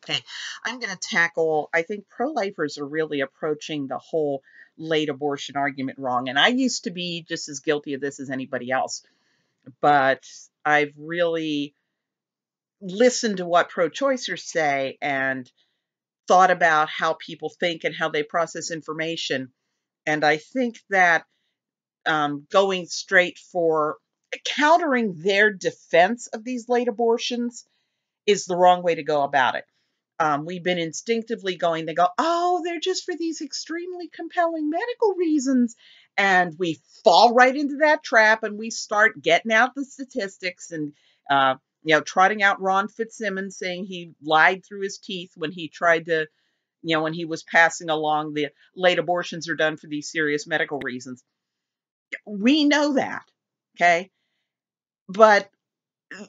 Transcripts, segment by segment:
Okay, I'm going to tackle, I think pro-lifers are really approaching the whole late abortion argument wrong. And I used to be just as guilty of this as anybody else, but I've really listened to what pro-choicers say and thought about how people think and how they process information. And I think that going straight for countering their defense of these late abortions is the wrong way to go about it. We've been instinctively going, they go, oh, they're just for these extremely compelling medical reasons. And we fall right into that trap and we start getting out the statistics and, trotting out Ron Fitzsimmons saying he lied through his teeth when he tried to, when he was passing along the late abortions are done for these serious medical reasons. We know that. Okay. But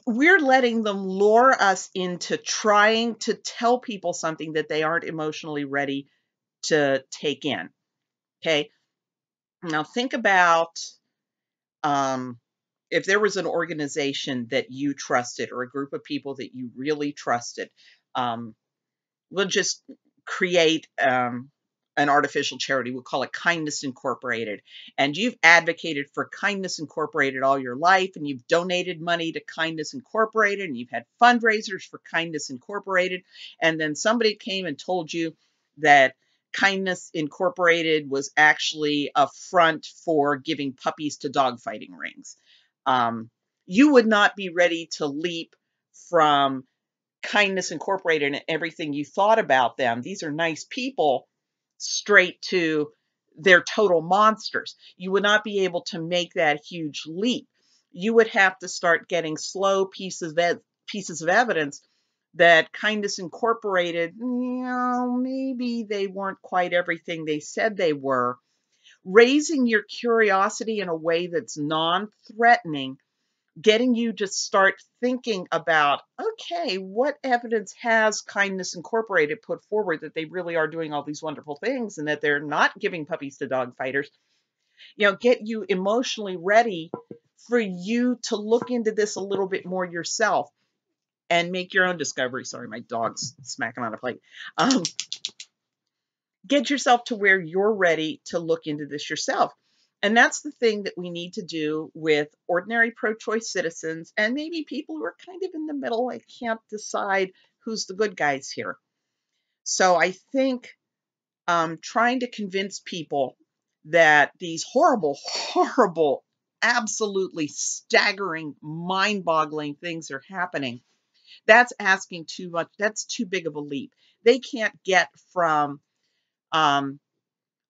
we're letting them lure us into trying to tell people something that they aren't emotionally ready to take in. Okay. Now think about if there was an organization that you trusted or a group of people that you really trusted. We'll just create an artificial charity. We'll call it Kindness Incorporated. And you've advocated for Kindness Incorporated all your life, and you've donated money to Kindness Incorporated, and you've had fundraisers for Kindness Incorporated. And then somebody came and told you that Kindness Incorporated was actually a front for giving puppies to dog fighting rings. You would not be ready to leap from Kindness Incorporated and everything you thought about them. These are nice people, straight to they're total monsters. You would not be able to make that huge leap. You would have to start getting slow pieces of evidence that Kindness Incorporated, maybe they weren't quite everything they said they were. Raising your curiosity in a way that's non-threatening, getting you to start thinking about, okay, what evidence has Kindness Incorporated put forward that they really are doing all these wonderful things and that they're not giving puppies to dog fighters, get you emotionally ready for you to look into this a little bit more yourself and make your own discovery. Sorry, my dog's smacking on a plate. Get yourself to where you're ready to look into this yourself. And that's the thing that we need to do with ordinary pro-choice citizens and maybe people who are kind of in the middle. I can't decide who's the good guys here. So I think trying to convince people that these horrible, horrible, absolutely staggering, mind-boggling things are happening, that's asking too much. That's too big of a leap. They can't get from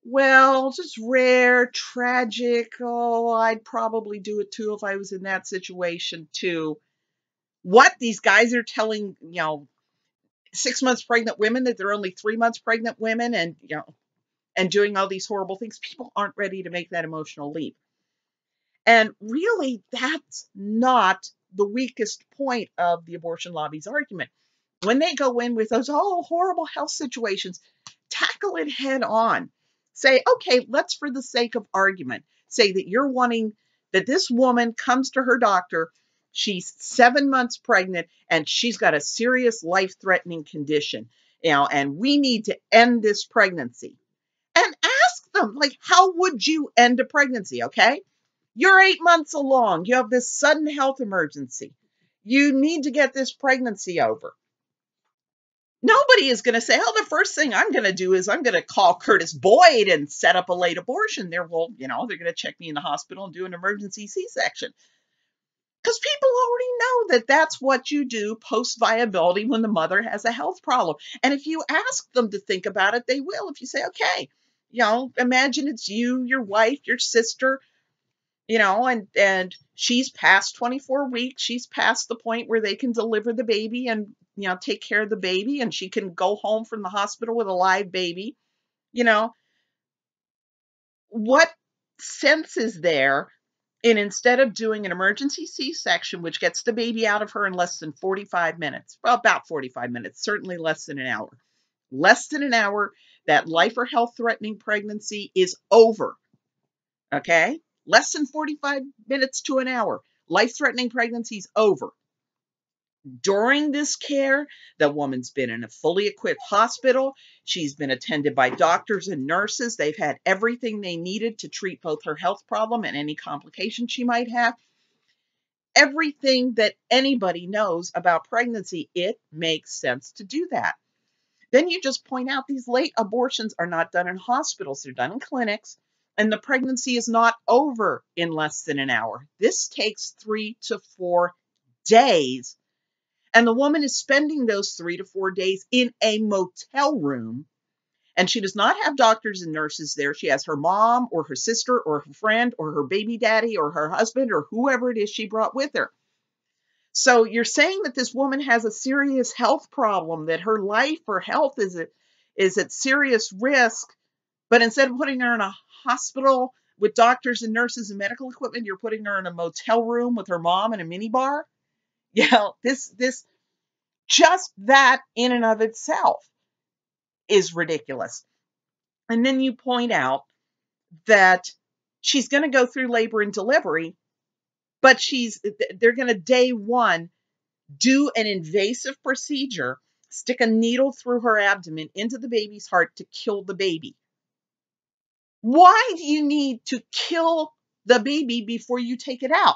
well, just rare, tragic. Oh, I'd probably do it too if I was in that situation too. What these guys are telling, 6 months pregnant women that they're only 3 months pregnant women and, and doing all these horrible things. People aren't ready to make that emotional leap. And really, that's not the weakest point of the abortion lobby's argument. When they go in with those, horrible health situations, tackle it head on. Say, okay, let's, for the sake of argument, say that you're wanting that this woman comes to her doctor, she's 7 months pregnant, and she's got a serious life-threatening condition, and we need to end this pregnancy. And ask them, like, how would you end a pregnancy, okay? You're 8 months along. You have this sudden health emergency. You need to get this pregnancy over. Nobody is going to say, the first thing I'm going to do is I'm going to call Curtis Boyd and set up a late abortion. They're going to check me in the hospital and do an emergency C-section. Because people already know that that's what you do post-viability when the mother has a health problem. And if you ask them to think about it, they will. If you say, okay, imagine it's you, your wife, your sister, and she's past 24 weeks. She's past the point where they can deliver the baby and, take care of the baby, and she can go home from the hospital with a live baby. What sense is there in, instead of doing an emergency C-section, which gets the baby out of her in less than 45 minutes, well, about 45 minutes, certainly less than an hour, that life or health threatening pregnancy is over. Okay? Less than 45 minutes to an hour. Life-threatening pregnancy is over. During this care, the woman's been in a fully equipped hospital. She's been attended by doctors and nurses. They've had everything they needed to treat both her health problem and any complications she might have. Everything that anybody knows about pregnancy, it makes sense to do that. Then you just point out these late abortions are not done in hospitals, they're done in clinics, and the pregnancy is not over in less than an hour. This takes 3 to 4 days. And the woman is spending those 3 to 4 days in a motel room. And she does not have doctors and nurses there. She has her mom or her sister or her friend or her baby daddy or her husband or whoever it is she brought with her. So you're saying that this woman has a serious health problem, that her life or health is at serious risk. But instead of putting her in a hospital with doctors and nurses and medical equipment, you're putting her in a motel room with her mom and a minibar. This just that in and of itself is ridiculous. And then you point out that she's going to go through labor and delivery, but they're going to day one do an invasive procedure, stick a needle through her abdomen into the baby's heart to kill the baby. Why do you need to kill the baby before you take it out?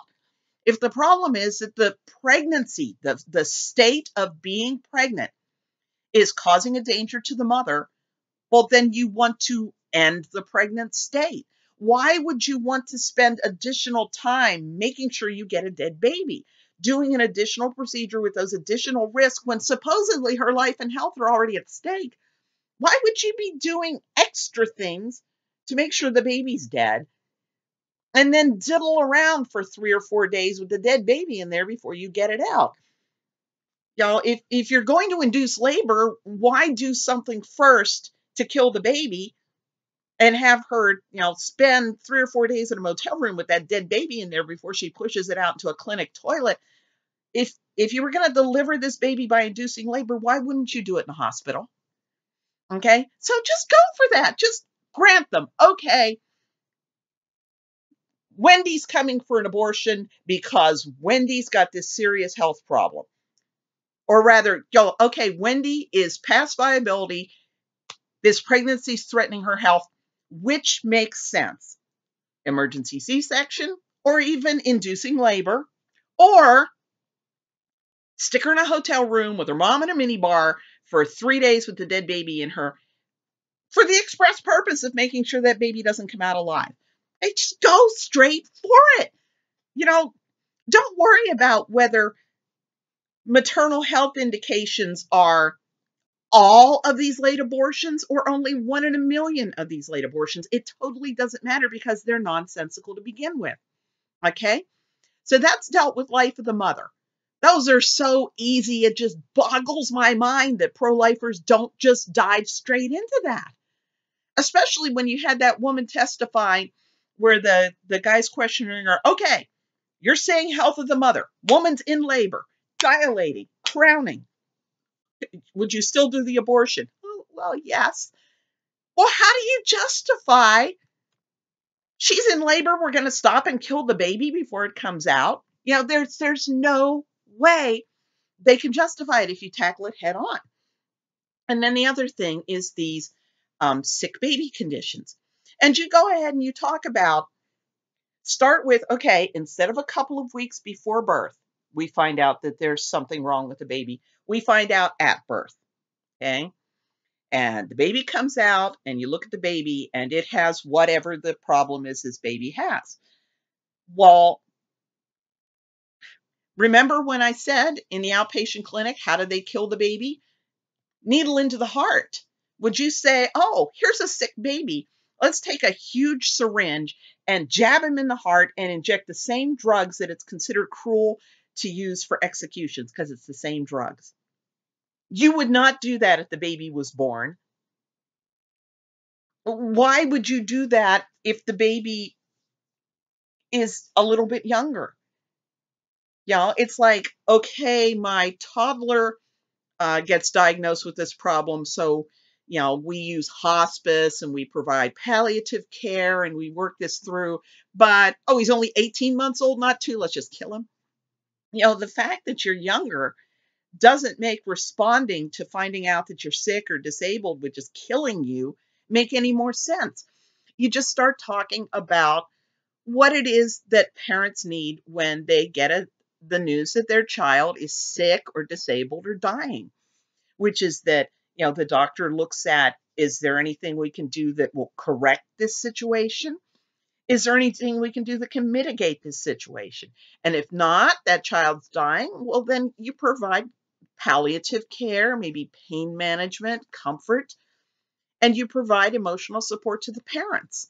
If the problem is that the pregnancy, the state of being pregnant is causing a danger to the mother, well, then you want to end the pregnant state. Why would you want to spend additional time making sure you get a dead baby, doing an additional procedure with those additional risks when supposedly her life and health are already at stake? Why would you be doing extra things to make sure the baby's dead and then diddle around for 3 or 4 days with the dead baby in there before you get it out? If you're going to induce labor, why do something first to kill the baby and have her, spend 3 or 4 days in a motel room with that dead baby in there before she pushes it out into a clinic toilet? If you were going to deliver this baby by inducing labor, why wouldn't you do it in a hospital? Okay, so just go for that. Just grant them. Okay, Wendy's coming for an abortion because Wendy's got this serious health problem. Or rather, okay, Wendy is past viability. This pregnancy is threatening her health. Which makes sense? Emergency C-section, or even inducing labor, or stick her in a hotel room with her mom in a minibar for 3 days with the dead baby in her for the express purpose of making sure that baby doesn't come out alive. They just go straight for it. Don't worry about whether maternal health indications are all of these late abortions or only 1 in a million of these late abortions. It totally doesn't matter because they're nonsensical to begin with. Okay? So that's dealt with life of the mother. Those are so easy. It just boggles my mind that pro-lifers don't just dive straight into that. Especially when you had that woman testify where the guy's questioning her, okay, you're saying health of the mother, woman's in labor, dilating, crowning. Would you still do the abortion? Oh, well, yes. Well, how do you justify she's in labor, we're going to stop and kill the baby before it comes out? There's no way they can justify it if you tackle it head on. And then the other thing is these sick baby conditions. And you go ahead and you talk about, start with, okay, instead of a couple of weeks before birth, we find out that there's something wrong with the baby. We find out at birth, okay? And the baby comes out and you look at the baby and it has whatever the problem is this baby has. Well, remember when I said in the outpatient clinic, how did they kill the baby? Needle into the heart. Would you say, oh, here's a sick baby. Let's take a huge syringe and jab him in the heart and inject the same drugs that it's considered cruel to use for executions because it's the same drugs. You would not do that if the baby was born. Why would you do that if the baby is a little bit younger? It's like, okay, my toddler gets diagnosed with this problem. So, we use hospice and we provide palliative care and we work this through. But, he's only 18 months old, not 2. Let's just kill him. The fact that you're younger doesn't make responding to finding out that you're sick or disabled, which is killing you, make any more sense. You just start talking about what it is that parents need when they get the news that their child is sick or disabled or dying, which is that, the doctor looks at, is there anything we can do that will correct this situation? Is there anything we can do that can mitigate this situation? And if not, that child's dying, well, then you provide palliative care, maybe pain management, comfort, and you provide emotional support to the parents.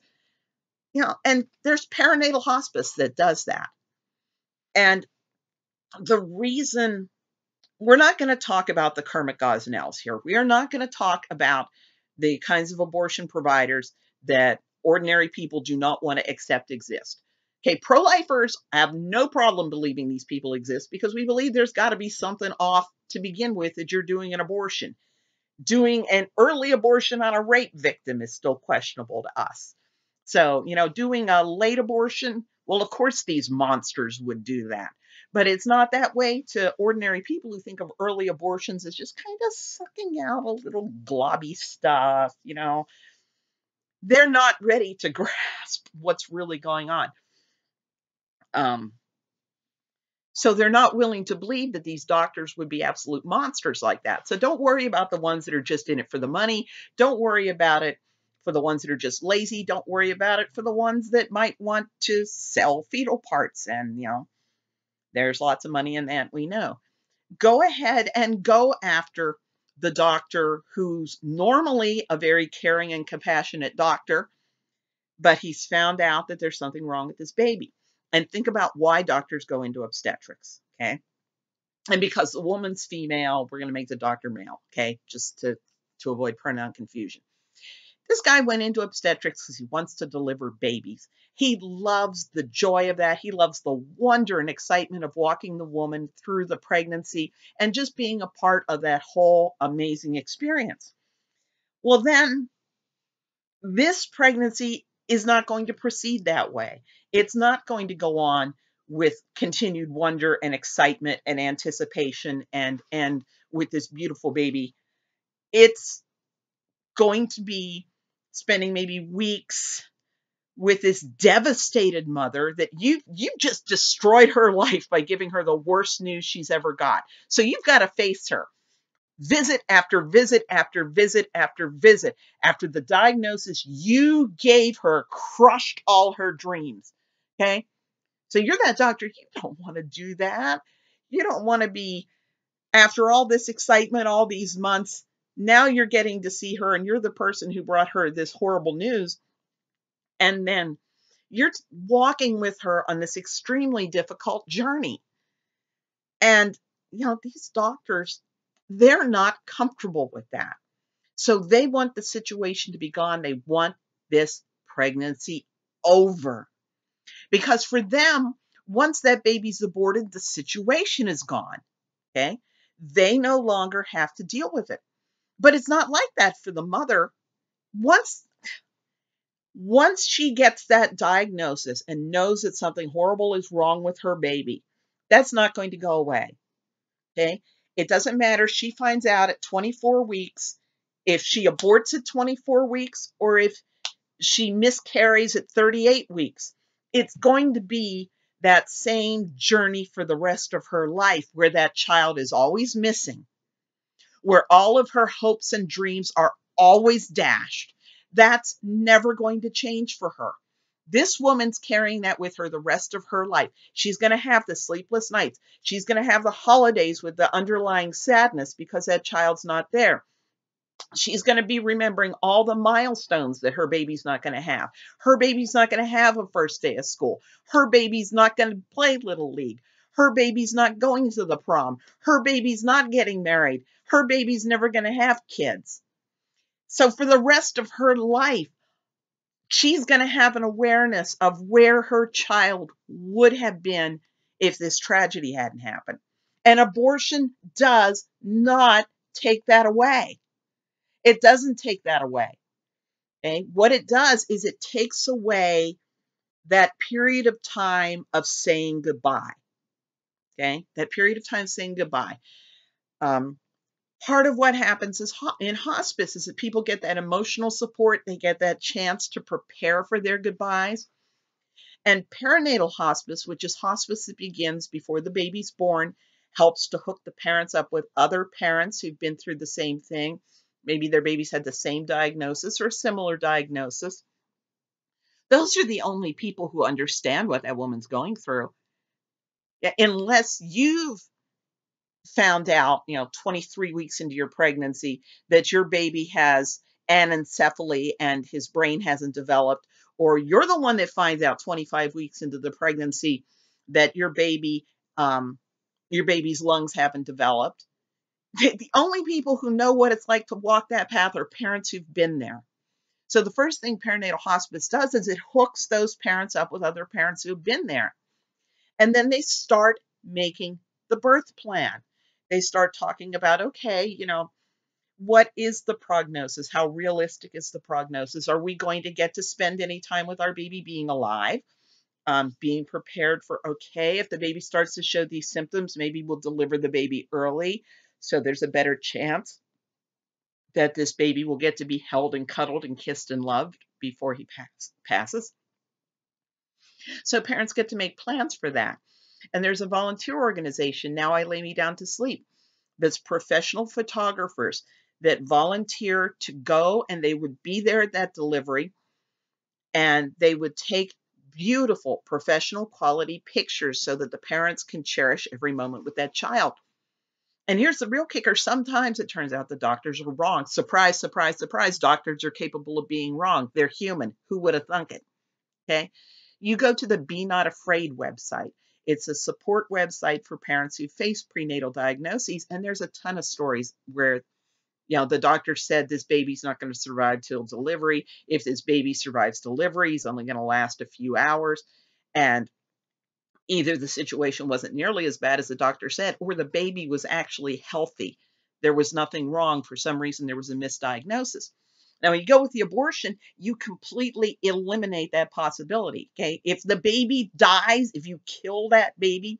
And there's perinatal hospice that does that. And the reason we're not going to talk about the karmic gosnells here. We are not going to talk about the kinds of abortion providers that ordinary people do not want to accept exist. Okay, pro-lifers have no problem believing these people exist because we believe there's got to be something off to begin with that you're doing an abortion. Doing an early abortion on a rape victim is still questionable to us. So, doing a late abortion, well, of course, these monsters would do that. But it's not that way to ordinary people who think of early abortions as just kind of sucking out a little globby stuff. They're not ready to grasp what's really going on. So they're not willing to believe that these doctors would be absolute monsters like that. So don't worry about the ones that are just in it for the money. Don't worry about it for the ones that are just lazy. Don't worry about it for the ones that might want to sell fetal parts. And, there's lots of money in that, we know. Go ahead and go after the doctor who's normally a very caring and compassionate doctor, but he's found out that there's something wrong with this baby. And think about why doctors go into obstetrics, okay? And because the woman's female, we're going to make the doctor male, okay? Just to avoid pronoun confusion. This guy went into obstetrics because he wants to deliver babies. He loves the joy of that. He loves the wonder and excitement of walking the woman through the pregnancy and just being a part of that whole amazing experience. Well, then this pregnancy is not going to proceed that way. It's not going to go on with continued wonder and excitement and anticipation and with this beautiful baby. It's going to be spending maybe weeks with this devastated mother that you just destroyed her life by giving her the worst news she's ever got. So you've got to face her. Visit after visit after visit after visit after the diagnosis you gave her crushed all her dreams. Okay? So you're that doctor. You don't want to do that. You don't want to be, after all this excitement, all these months, now you're getting to see her and you're the person who brought her this horrible news. And then you're walking with her on this extremely difficult journey. And, these doctors, they're not comfortable with that. So they want the situation to be gone. They want this pregnancy over. Because for them, once that baby's aborted, the situation is gone. Okay? They no longer have to deal with it. But it's not like that for the mother. Once she gets that diagnosis and knows that something horrible is wrong with her baby, that's not going to go away. Okay? It doesn't matter. She finds out at 24 weeks, if she aborts at 24 weeks or if she miscarries at 38 weeks. It's going to be that same journey for the rest of her life where that child is always missing, where all of her hopes and dreams are always dashed. That's never going to change for her. This woman's carrying that with her the rest of her life. She's going to have the sleepless nights. She's going to have the holidays with the underlying sadness because that child's not there. She's going to be remembering all the milestones that her baby's not going to have. Her baby's not going to have a first day of school. Her baby's not going to play Little League. Her baby's not going to the prom. Her baby's not getting married. Her baby's never going to have kids. So for the rest of her life, she's going to have an awareness of where her child would have been if this tragedy hadn't happened. And abortion does not take that away. It doesn't take that away. Okay? What it does is it takes away that period of time of saying goodbye. Okay? That period of time saying goodbye. Um, Part of what happens is in hospice is that people get that emotional support. They get that chance to prepare for their goodbyes. And perinatal hospice, which is hospice that begins before the baby's born, helps to hook the parents up with other parents who've been through the same thing. Maybe their babies had the same diagnosis or a similar diagnosis. Those are the only people who understand what that woman's going through. Unless you've found out, 23 weeks into your pregnancy that your baby has anencephaly and his brain hasn't developed, or you're the one that finds out 25 weeks into the pregnancy that your baby's lungs haven't developed. The only people who know what it's like to walk that path are parents who've been there. So the first thing perinatal hospice does is it hooks those parents up with other parents who've been there. And then they start making the birth plan. They start talking about, okay, what is the prognosis? How realistic is the prognosis? Are we going to get to spend any time with our baby being alive? Being prepared for, okay, if the baby starts to show these symptoms, maybe we'll deliver the baby early. So there's a better chance that this baby will get to be held and cuddled and kissed and loved before he passes. So parents get to make plans for that. And there's a volunteer organization, Now I Lay Me Down to Sleep, that's professional photographers that volunteer to go, and they would be there at that delivery, and they would take beautiful professional quality pictures so that the parents can cherish every moment with that child. And here's the real kicker. Sometimes it turns out the doctors are wrong. Surprise, surprise, surprise. Doctors are capable of being wrong. They're human. Who would have thunk it? Okay. You go to the Be Not Afraid website. It's a support website for parents who face prenatal diagnoses. And there's a ton of stories where, the doctor said this baby's not going to survive till delivery. If this baby survives delivery, he's only going to last a few hours. And either the situation wasn't nearly as bad as the doctor said, or the baby was actually healthy. There was nothing wrong. For some reason, there was a misdiagnosis. Now, when you go with the abortion, you completely eliminate that possibility. Okay. If the baby dies, if you kill that baby,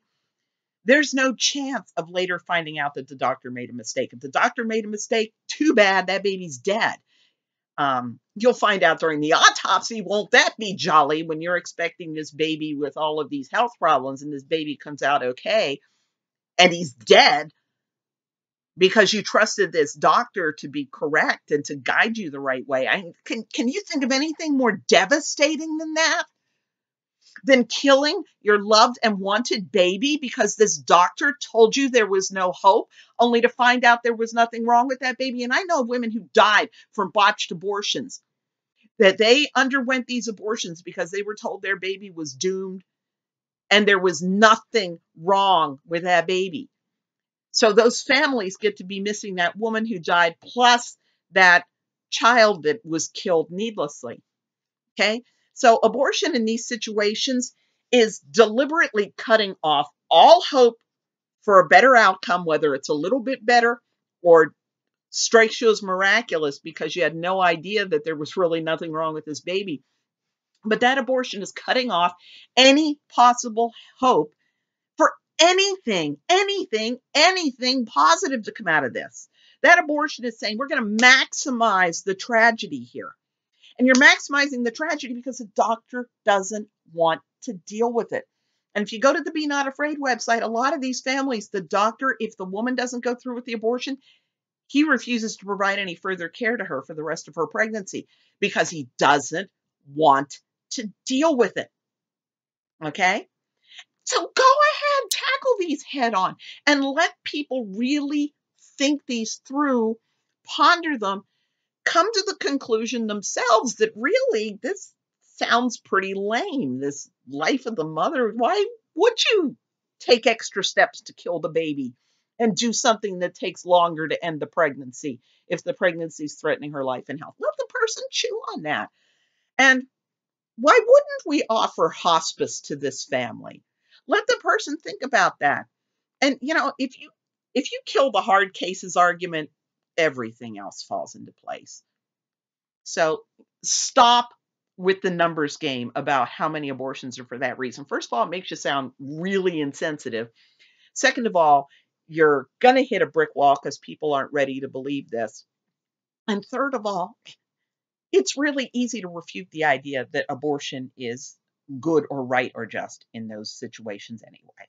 there's no chance of later finding out that the doctor made a mistake. If the doctor made a mistake, too bad, that baby's dead. You'll find out during the autopsy, won't that be jolly, when you're expecting this baby with all of these health problems and this baby comes out okay and he's dead because you trusted this doctor to be correct and to guide you the right way. Can you think of anything more devastating than that? Than killing your loved and wanted baby because this doctor told you there was no hope, only to find out there was nothing wrong with that baby. And I know women who died from botched abortions, that they underwent these abortions because they were told their baby was doomed and there was nothing wrong with that baby. So those families get to be missing that woman who died, plus that child that was killed needlessly. Okay. So abortion in these situations is deliberately cutting off all hope for a better outcome, whether it's a little bit better or strikes you as miraculous because you had no idea that there was really nothing wrong with this baby. But that abortion is cutting off any possible hope for anything positive to come out of this. That abortion is saying we're going to maximize the tragedy here. And you're maximizing the tragedy because the doctor doesn't want to deal with it. And if you go to the Be Not Afraid website, a lot of these families, the doctor, if the woman doesn't go through with the abortion, he refuses to provide any further care to her for the rest of her pregnancy because he doesn't want to deal with it. Okay? So go ahead, tackle these head on and let people really think these through, ponder them, come to the conclusion themselves that really this sounds pretty lame. This life of the mother, why would you take extra steps to kill the baby and do something that takes longer to end the pregnancy if the pregnancy is threatening her life and health? Let the person chew on that. And why wouldn't we offer hospice to this family? Let the person think about that. And if you kill the hard cases argument, everything else falls into place. So stop with the numbers game about how many abortions are for that reason. First of all, it makes you sound really insensitive. Second of all, you're going to hit a brick wall because people aren't ready to believe this. And third of all, it's really easy to refute the idea that abortion is good or right or just in those situations anyway.